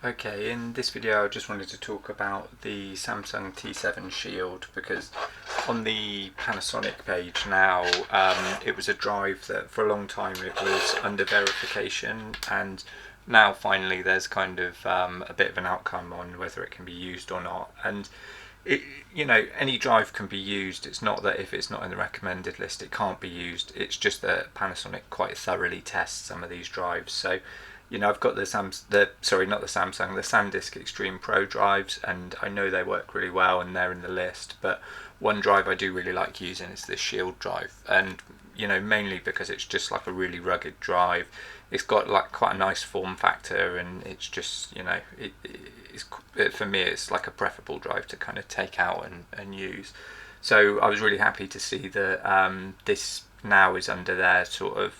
Okay, in this video I just wanted to talk about the Samsung T7 Shield, because on the Panasonic page now it was a drive that for a long time it was under verification, and now finally there's kind of a bit of an outcome on whether it can be used or not. And any drive can be used. It's not that if it's not in the recommended list it can't be used. It's just that Panasonic quite thoroughly tests some of these drives. So I've got the SanDisk Extreme Pro drives, and I know they work really well and they're in the list. But one drive I do really like using is this Shield drive, and mainly because it's just like a really rugged drive. It's got like quite a nice form factor, and it's just for me it's like a preferable drive to kind of take out and use. So I was really happy to see that this now is under their sort of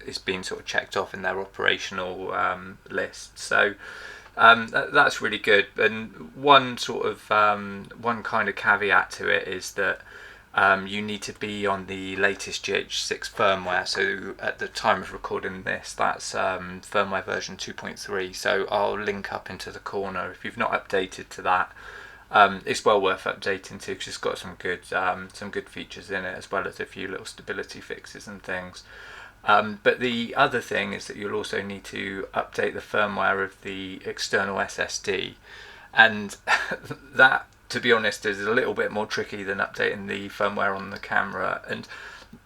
it's been sort of checked off in their operational list. So that's really good. And one kind of caveat to it is that you need to be on the latest GH6 firmware. So at the time of recording this, that's firmware version 2.3. So I'll link up into the corner if you've not updated to that. It's well worth updating to, because it's got some good features in it, as well as a few little stability fixes and things. But the other thing is that you'll also need to update the firmware of the external SSD, and that, to be honest, is a little bit more tricky than updating the firmware on the camera. And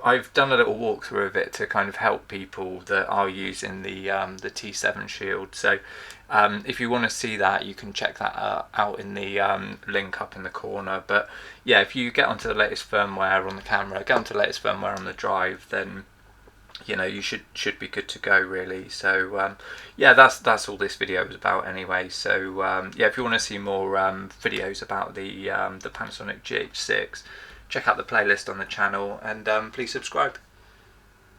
I've done a little walkthrough of it to kind of help people that are using the T7 Shield. So if you want to see that, you can check that out in the link up in the corner. But yeah, if you get onto the latest firmware on the camera, get onto the latest firmware on the drive, then you should be good to go, really. So yeah, that's all this video was about anyway. So yeah, if you want to see more videos about the Panasonic GH6, check out the playlist on the channel, and please subscribe.